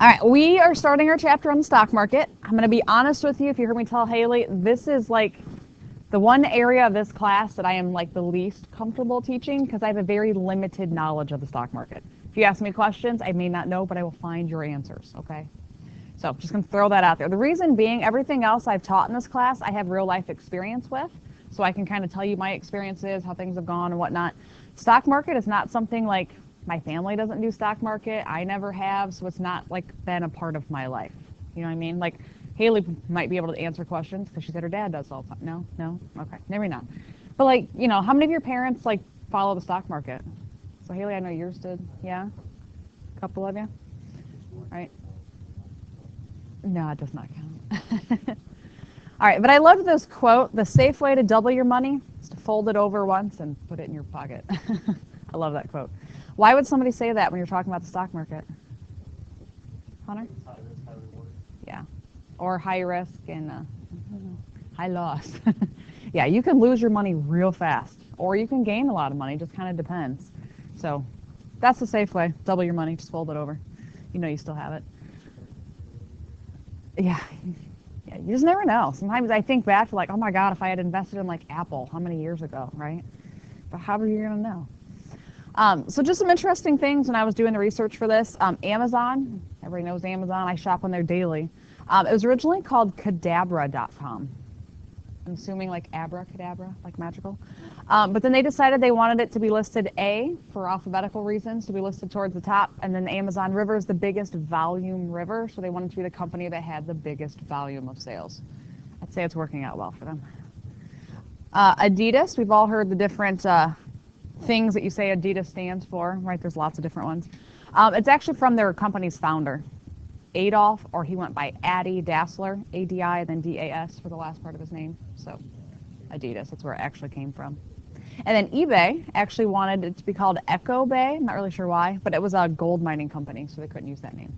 All right, we are starting our chapter on the stock market. I'm going to be honest with you. If you heard me tell Haley, this is like the one area of this class that I am like the least comfortable teaching because I have a very limited knowledge of the stock market. If you ask me questions, I may not know, but I will find your answers, okay? So just going to throw that out there. The reason being, everything else I've taught in this class, I have real life experience with, so I can kind of tell you my experiences, how things have gone and whatnot. Stock market is not something like my family doesn't do stock market. I never have, so it's not like been a part of my life. You know what I mean? Like Haley might be able to answer questions because she said her dad does all the time. No, okay, maybe not. But like, you know, how many of your parents like follow the stock market? So Haley, I know yours did. Yeah, a couple of you. All right. No, it does not count. All right, but I love this quote: "The safe way to double your money is to fold it over once and put it in your pocket." I love that quote. Why would somebody say that when you're talking about the stock market? Hunter? High risk, high reward. Yeah. Or high risk and high loss. Yeah, you can lose your money real fast, or you can gain a lot of money. Just kind of depends. So that's the safe way. Double your money. Just fold it over. You know you still have it. Yeah. Yeah, you just never know. Sometimes I think back to like, oh my God, if I had invested in like Apple, how many years ago, right? But how are you going to know? So just some interesting things when I was doing the research for this. Amazon, everybody knows Amazon. I shop on there daily. It was originally called Cadabra.com. I'm assuming like abracadabra, like magical. But then they decided they wanted it to be listed A for alphabetical reasons, to be listed towards the top. And then the Amazon River is the biggest volume river, so they wanted to be the company that had the biggest volume of sales. I'd say it's working out well for them. Adidas, we've all heard the different things that you say Adidas stands for, right? There's lots of different ones. It's actually from their company's founder, Adolf, or he went by Adi Dassler, A-D-I, then D-A-S for the last part of his name. So Adidas, that's where it actually came from. And then eBay actually wanted it to be called Echo Bay. I'm not really sure why, but it was a gold mining company, so they couldn't use that name.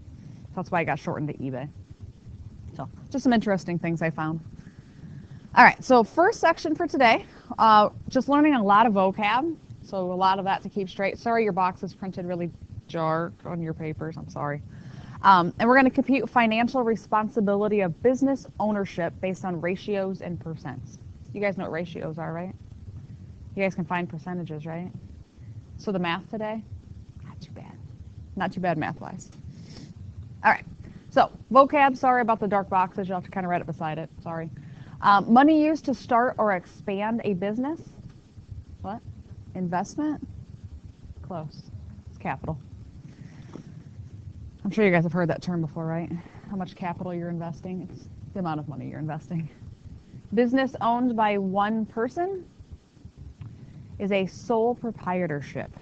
So that's why it got shortened to eBay. So just some interesting things I found. All right, so first section for today, just learning a lot of vocab. So a lot of that to keep straight. Sorry, your box is printed really dark on your papers. I'm sorry. And we're going to compute financial responsibility of business ownership based on ratios and percents. You guys know what ratios are, right? You guys can find percentages, right? So the math today, not too bad. Not too bad math-wise. All right. So vocab, sorry about the dark boxes. You'll have to kind of write it beside it. Sorry. Money used to start or expand a business. What? Investment? Close. It's capital. I'm sure you guys have heard that term before, right? How much capital you're investing? It's the amount of money you're investing. Business owned by one person is a sole proprietorship.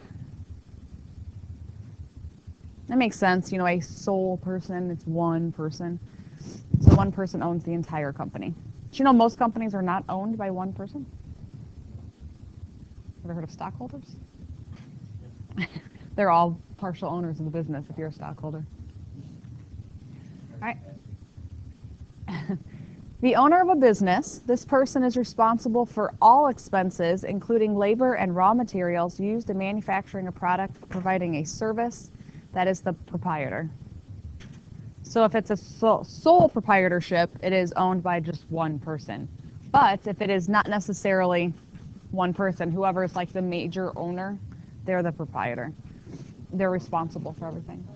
That makes sense. You know, a sole person, it's one person. So one person owns the entire company. Do you know most companies are not owned by one person? Ever heard of stockholders? They're all partial owners of the business if you're a stockholder. All right. The owner of a business, this person is responsible for all expenses, including labor and raw materials used in manufacturing a product, providing a service. That is the proprietor. So if it's a sole proprietorship, it is owned by just one person. But if it is not necessarily one person, whoever is like the major owner, they're the proprietor. They're responsible for everything.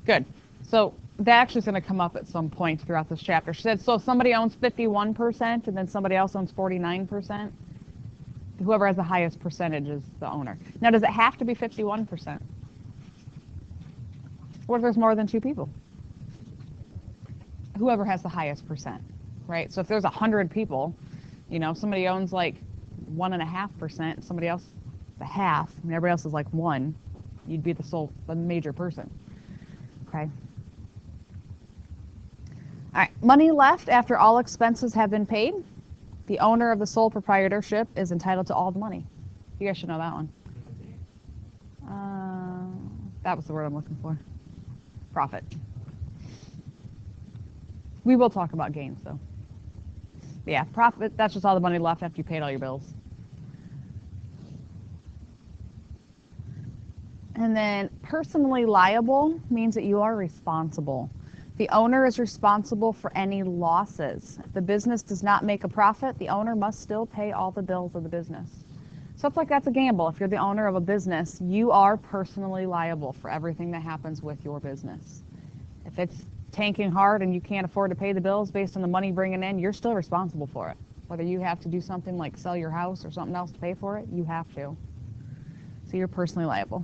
Good. So that actually is going to come up at some point throughout this chapter. She said, so if somebody owns 51% and then somebody else owns 49%, whoever has the highest percentage is the owner. Now, does it have to be 51%? What if there's more than two people? Whoever has the highest percent, right? So if there's 100 people, you know, somebody owns like 1.5%, somebody else the half, and everybody else is like 1, you'd be the major person. Okay. All right, money left after all expenses have been paid. The owner of the sole proprietorship is entitled to all the money. You guys should know that one. That was the word I'm looking for. Profit. We will talk about gains, though. Yeah, profit, that's just all the money left after you paid all your bills. And then personally liable means that you are responsible. The owner is responsible for any losses. If the business does not make a profit, the owner must still pay all the bills of the business. So it's like that's a gamble. If you're the owner of a business, you are personally liable for everything that happens with your business. If it's tanking hard and you can't afford to pay the bills based on the money bringing in, you're still responsible for it. Whether you have to do something like sell your house or something else to pay for it, you have to. So you're personally liable.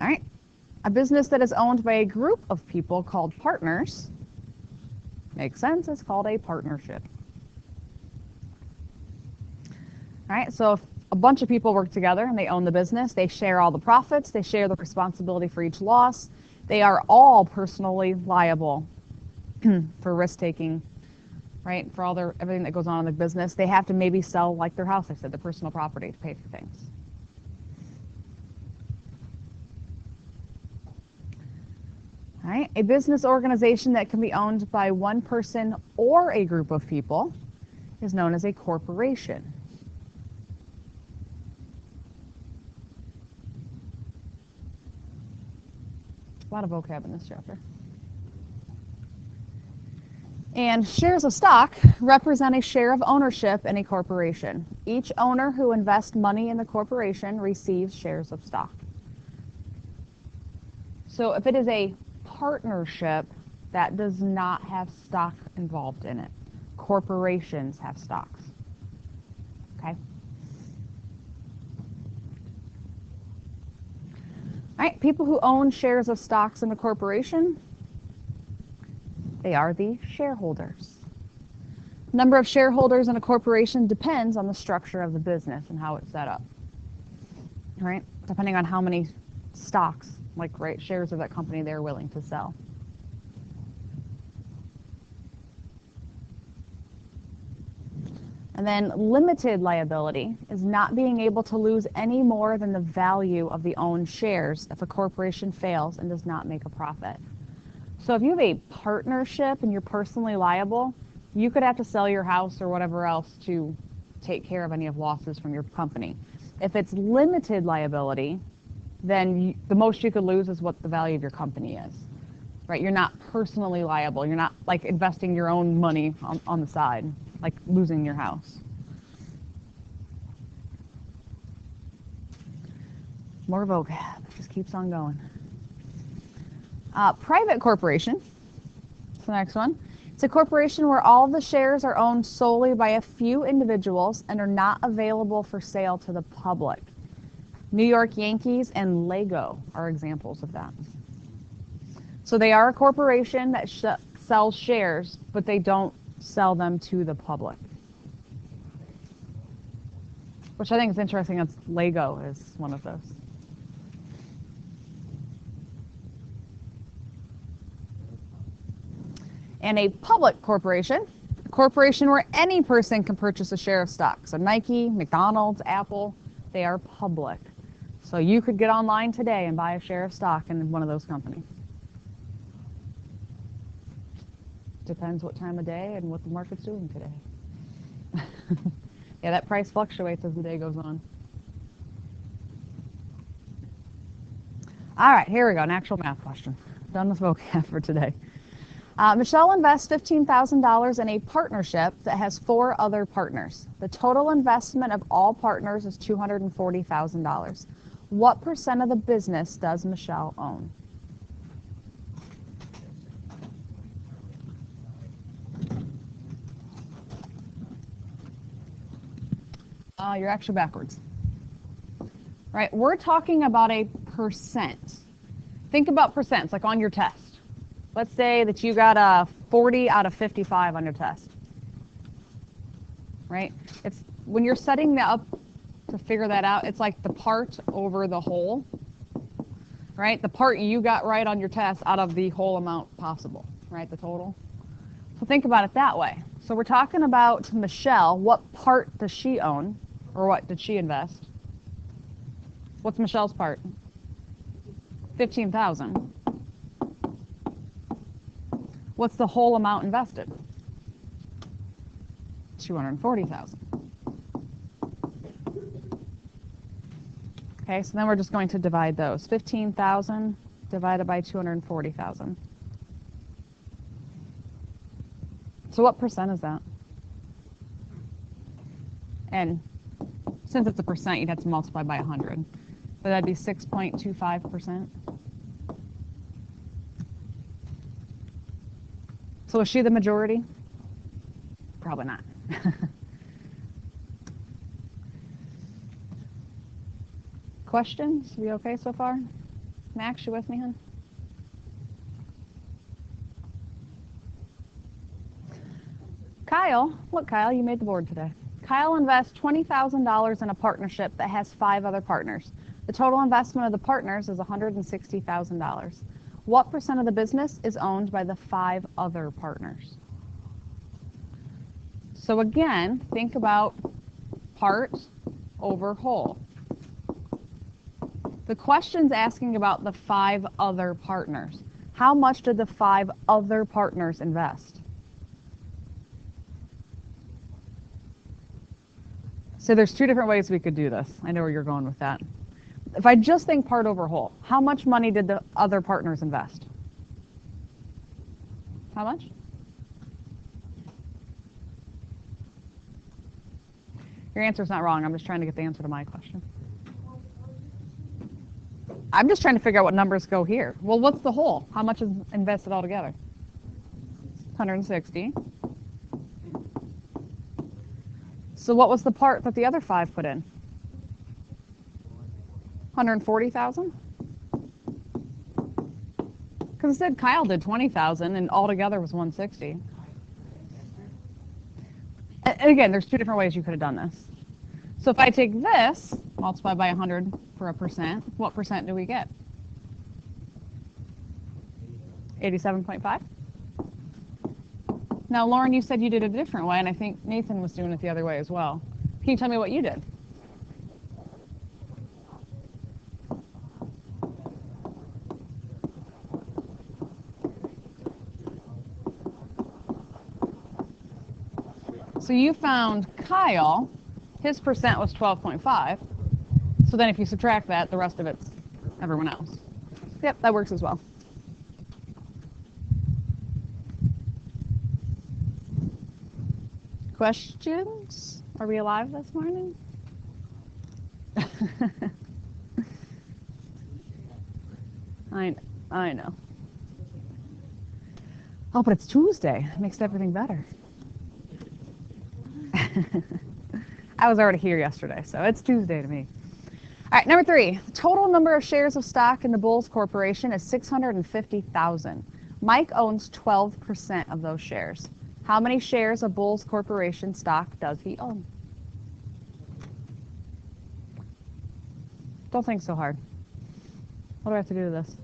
All right. A business that is owned by a group of people called partners, makes sense, it's called a partnership. All right, so if a bunch of people work together and they own the business, they share all the profits, they share the responsibility for each loss, they are all personally liable for risk taking, right? For everything that goes on in the business. They have to maybe sell, like their house, I said, the personal property to pay for things. All right, a business organization that can be owned by one person or a group of people is known as a corporation. A lot of vocab in this chapter. And shares of stock represent a share of ownership in a corporation. Each owner who invests money in the corporation receives shares of stock. So if it is a partnership, that does not have stock involved in it. Corporations have stocks. Okay? All right, people who own shares of stocks in a corporation, they are the shareholders. Number of shareholders in a corporation depends on the structure of the business and how it's set up. All right, depending on how many stocks, like shares of that company they're willing to sell. And then limited liability is not being able to lose any more than the value of the owned shares if a corporation fails and does not make a profit. So if you have a partnership and you're personally liable, you could have to sell your house or whatever else to take care of any of losses from your company. If it's limited liability, then the most you could lose is what the value of your company is. Right? You're not personally liable. You're not like investing your own money on the side, like losing your house. More vocab. It just keeps on going. Private corporation. That's the next one. It's a corporation where all the shares are owned solely by a few individuals and are not available for sale to the public. New York Yankees and Lego are examples of that. So they are a corporation that sells shares, but they don't sell them to the public. Which I think is interesting. That's Lego is one of those. And a public corporation, a corporation where any person can purchase a share of stock. So Nike, McDonald's, Apple, they are public. So you could get online today and buy a share of stock in one of those companies. Depends what time of day and what the market's doing today. Yeah, that price fluctuates as the day goes on. All right, here we go, an actual math question. Done with vocab for today. Michelle invests $15,000 in a partnership that has 4 other partners. The total investment of all partners is $240,000. What percent of the business does Michelle own? You're actually backwards. Right, we're talking about a percent. Think about percents, like on your test. Let's say that you got a 40 out of 55 on your test. Right? It's when you're setting that up to figure that out, it's like the part over the whole. Right? The part you got right on your test out of the whole amount possible, right? The total. So think about it that way. So we're talking about Michelle. What part does she own? Or what did she invest? What's Michelle's part? 15,000. What's the whole amount invested? 240,000. Okay, so then we're just going to divide those. 15,000 divided by 240,000. So what percent is that? And since it's a percent, you'd have to multiply by 100. But that'd be 6.25%. So is she the majority? Probably not. Questions? We okay so far? Max, you with me, hon? Kyle, look, Kyle, you made the board today. Kyle invests $20,000 in a partnership that has 5 other partners. The total investment of the partners is $160,000. What percent of the business is owned by the 5 other partners? So again, think about part over whole. The question's asking about the 5 other partners. How much did the 5 other partners invest? So there's 2 different ways we could do this. I know where you're going with that. If I just think part over whole, how much money did the other partners invest? How much? Your answer's not wrong. I'm just trying to get the answer to my question. I'm just trying to figure out what numbers go here. Well, what's the whole? How much is invested altogether? 160. So what was the part that the other 5 put in? 140,000? Because it said Kyle did 20,000 and altogether was 160. And again, there's 2 different ways you could have done this. So if I take this, multiply by 100 for a percent, what percent do we get? 87.5? Now, Lauren, you said you did it a different way, and I think Nathan was doing it the other way as well. Can you tell me what you did? So you found Kyle, his percent was 12.5. So then if you subtract that, the rest of it's everyone else. Yep, that works as well. Questions? Are we alive this morning? I know. Oh, but it's Tuesday. It makes everything better. I was already here yesterday, so it's Tuesday to me. All right, number 3. The total number of shares of stock in the Bulls Corporation is 650,000. Mike owns 12% of those shares. How many shares of Bulls Corporation stock does he own? Don't think so hard. What do I have to do to this?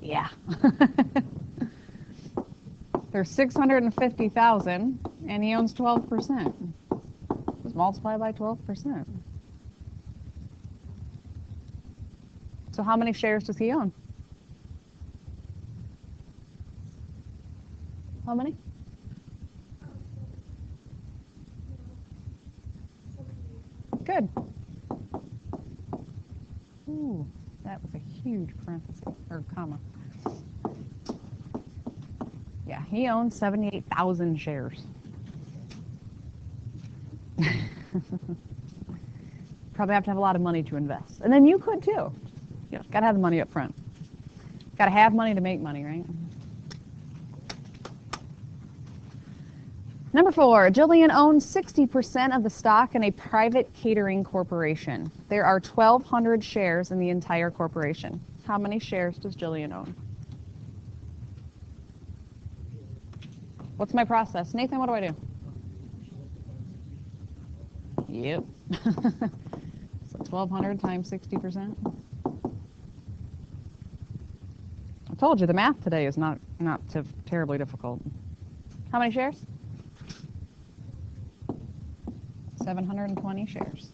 Yeah. There's 650,000, and he owns 12%. Just multiply by 12%. So how many shares does he own? How many? Good. Ooh, that was a huge parenthesis, or comma. Yeah, he owns 78,000 shares. Probably have to have a lot of money to invest. And then you could too. You know, gotta have the money up front. Gotta have money to make money, right? Number 4, Jillian owns 60% of the stock in a private catering corporation. There are 1,200 shares in the entire corporation. How many shares does Jillian own? What's my process? Nathan, what do I do? Yep. So 1,200 times 60%. I told you the math today is not terribly difficult. How many shares? 720 shares.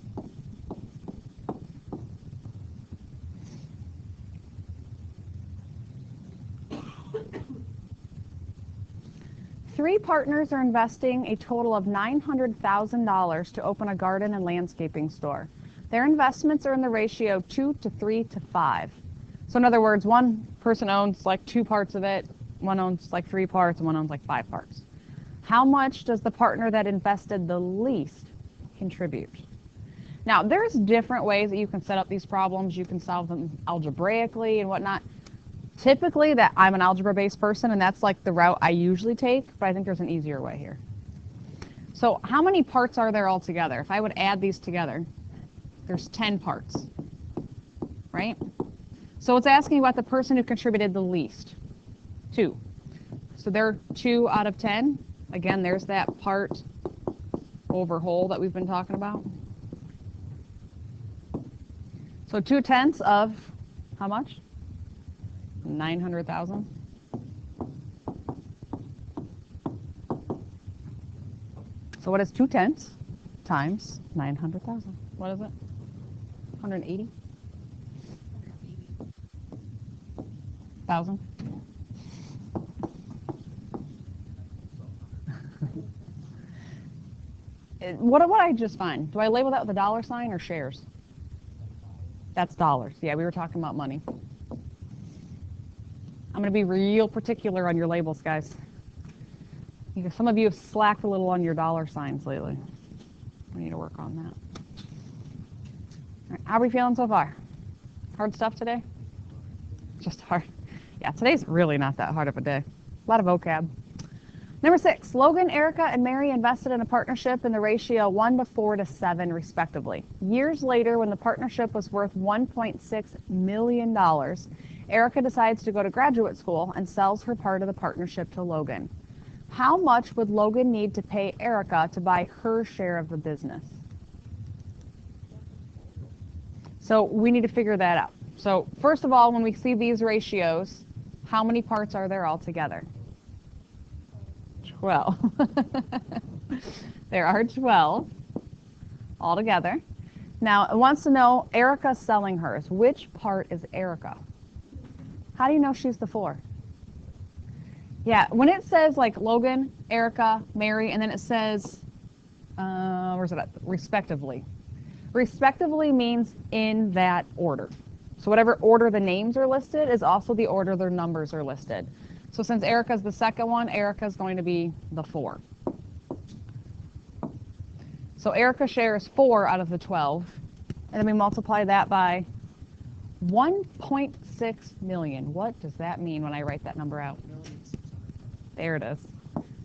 Three partners are investing a total of $900,000 to open a garden and landscaping store. Their investments are in the ratio 2 to 3 to 5. So in other words, one person owns like 2 parts of it, one owns like 3 parts, and one owns like 5 parts. How much does the partner that invested the least contribute? Now, there's different ways that you can set up these problems. You can solve them algebraically and whatnot. Typically, that I'm an algebra-based person, and that's like the route I usually take, but I think there's an easier way here. So how many parts are there altogether? If I would add these together, there's 10 parts, right? So it's asking about the person who contributed the least, 2. So they're 2 out of 10. Again, there's that part over whole that we've been talking about. So 2/10 of how much? 900,000. So what is 2/10 times 900,000? What is it? 180? 1,000? What did I just find? Do I label that with a dollar sign or shares? That's dollars. Yeah, we were talking about money. I'm going to be real particular on your labels, guys. Some of you have slacked a little on your dollar signs lately. We need to work on that. All right, how are we feeling so far? Hard stuff today? Just hard. Yeah, today's really not that hard of a day. A lot of vocab. Number 6, Logan, Erica, and Mary invested in a partnership in the ratio 1 to 4 to 7, respectively. Years later, when the partnership was worth $1.6 million, Erica decides to go to graduate school and sells her part of the partnership to Logan. How much would Logan need to pay Erica to buy her share of the business? So we need to figure that out. So first of all, when we see these ratios, how many parts are there altogether? 12. There are 12 altogether. Now, it wants to know Erica selling hers. Which part is Erica? How do you know she's the 4? Yeah, when it says like Logan, Erica, Mary, and then it says, where's it at? Respectively. Respectively means in that order. So whatever order the names are listed is also the order their numbers are listed. So since Erica's the second one, Erica's going to be the 4. So Erica's share is 4 out of the 12. And then we multiply that by 1.6 million. What does that mean when I write that number out? There it is.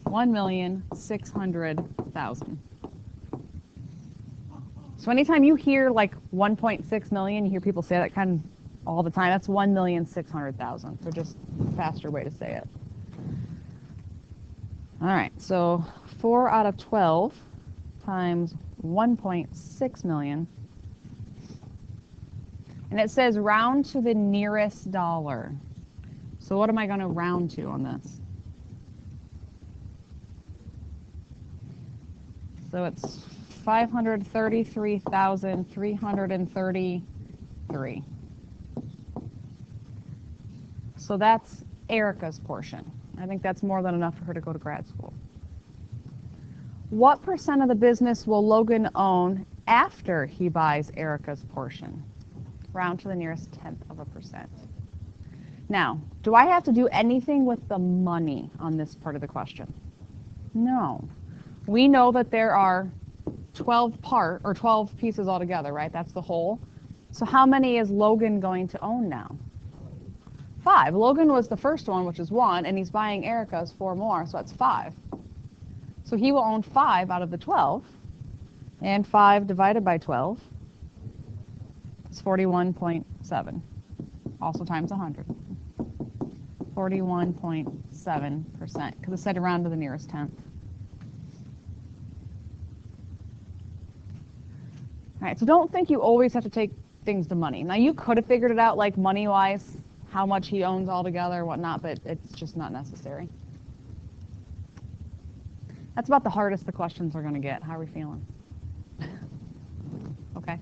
1,600,000. So anytime you hear like 1.6 million, you hear people say that kind of all the time. That's 1,600,000. So just a faster way to say it. All right, so 4 out of 12 times 1.6 million. And it says round to the nearest dollar. So what am I going to round to on this? So it's 533,333. So that's Erica's portion. I think that's more than enough for her to go to grad school. What percent of the business will Logan own after he buys Erica's portion? Round to the nearest 0.1%. Now, do I have to do anything with the money on this part of the question? No. We know that there are 12 pieces altogether, right? That's the whole. So how many is Logan going to own now? 5. Logan was the first one, which is 1, and he's buying Erica's 4 more, so that's 5. So he will own 5 out of the 12, and 5 divided by 12 is 41.7, also times 100. 41.7%, because it said around to the nearest tenth. All right, so don't think you always have to take things to money. Now, you could have figured it out, like money-wise, how much he owns altogether, whatnot, but it's just not necessary. That's about the hardest the questions are going to get. How are we feeling? Okay.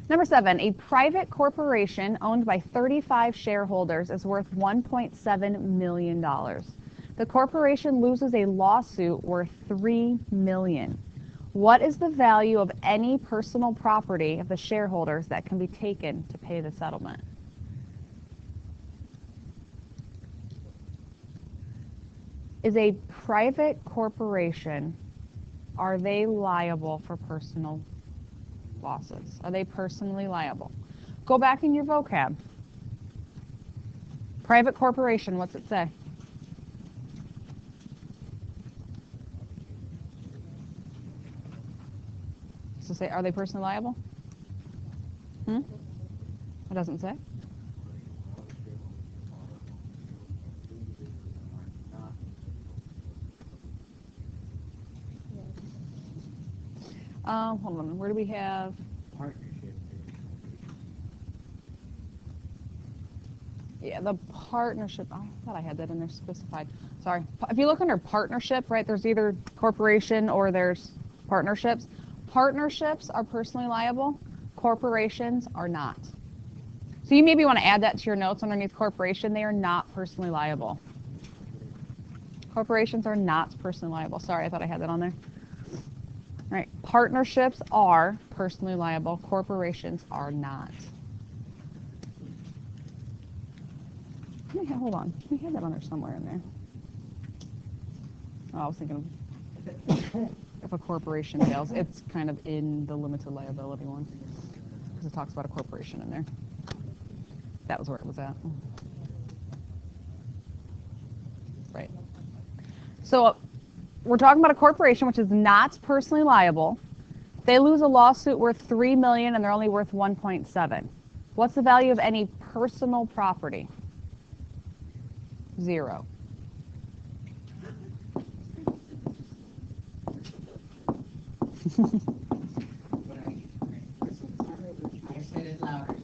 Number 7, a private corporation owned by 35 shareholders is worth $1.7 million. The corporation loses a lawsuit worth $3 million. What is the value of any personal property of the shareholders that can be taken to pay the settlement? Is a private corporation, are they liable for personal losses? Are they personally liable? Go back in your vocab. Private corporation, what's it say? So say, are they personally liable? It doesn't say. Hold on. Where do we have? Partnership. Yeah, the partnership. I thought I had that in there specified. Sorry. If you look under partnership, right, there's either corporation or there's partnerships. Partnerships are personally liable. Corporations are not. So you maybe want to add that to your notes underneath corporation. They are not personally liable. Corporations are not personally liable. Sorry, I thought I had that on there. All right. Partnerships are personally liable. Corporations are not. Hold on. We had that on there somewhere in there. Oh, I was thinking of if a corporation fails. It's kind of in the limited liability one because it talks about a corporation in there. That was where it was at. Right. So we're talking about a corporation which is not personally liable. They lose a lawsuit worth $3 million and they're only worth 1.7. What's the value of any personal property? 0. I said it louder.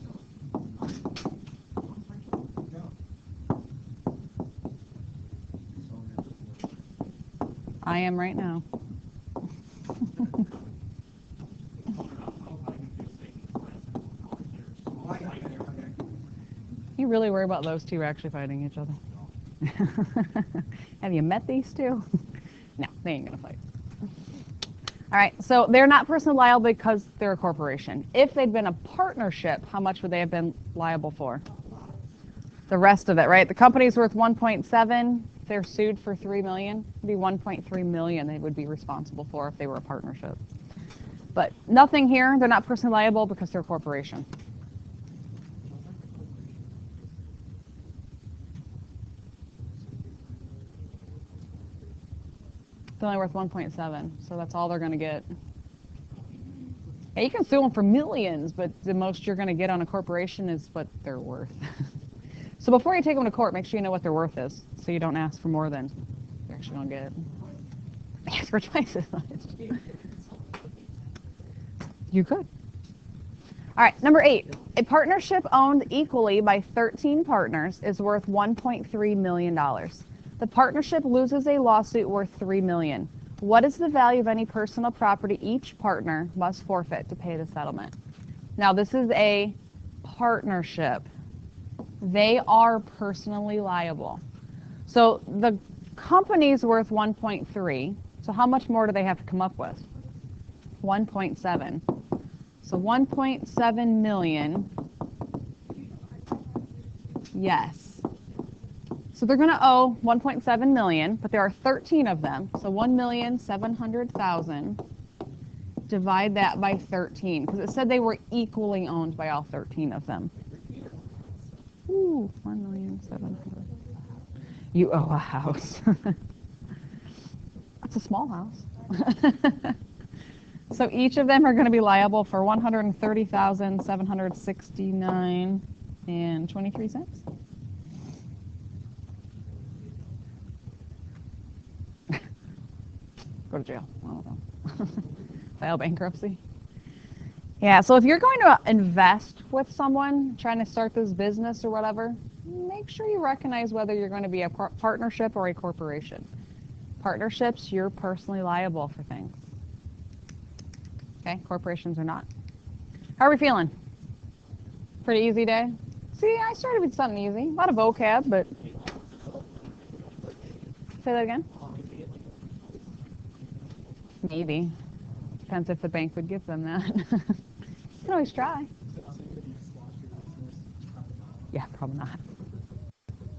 I am right now. You really worry about those two actually fighting each other? Have you met these two? No, they ain't gonna fight. All right, so they're not personally liable because they're a corporation. If they'd been a partnership, how much would they have been liable for? The rest of it, right? The company's worth 1.7. If they're sued for $3 million, it'd be 1.3 million they would be responsible for if they were a partnership. But nothing here. They're not personally liable because they're a corporation. They're only worth 1.7, so that's all they're going to get. Yeah, you can sue them for millions, but the most you're going to get on a corporation is what they're worth. So before you take them to court, make sure you know what their worth is, so you don't ask for more than you're actually going to get. Ask for twice as much. You could. All right, number 8. A partnership owned equally by 13 partners is worth $1.3 million. The partnership loses a lawsuit worth $3 million. What is the value of any personal property each partner must forfeit to pay the settlement? Now, this is a partnership. They are personally liable. So the company's worth 1.3. So how much more do they have to come up with? 1.7. So 1.7 million. Yes. So they're going to owe 1.7 million, but there are 13 of them. So 1,700,000. Divide that by 13, because it said they were equally owned by all 13 of them. Ooh, 1,700,000. You owe a house. That's a small house. So each of them are going to be liable for $130,769.23. Go to jail. I don't know. File bankruptcy. Yeah, so if you're going to invest with someone trying to start this business or whatever, make sure you recognize whether you're going to be a partnership or a corporation. Partnerships, you're personally liable for things. Okay, corporations are not. How are we feeling? Pretty easy day? See, I started with something easy. A lot of vocab, but... Say that again? Maybe. Depends if the bank would give them that. You can always try. So I'll make the next watch your business, probably not. Yeah, probably not.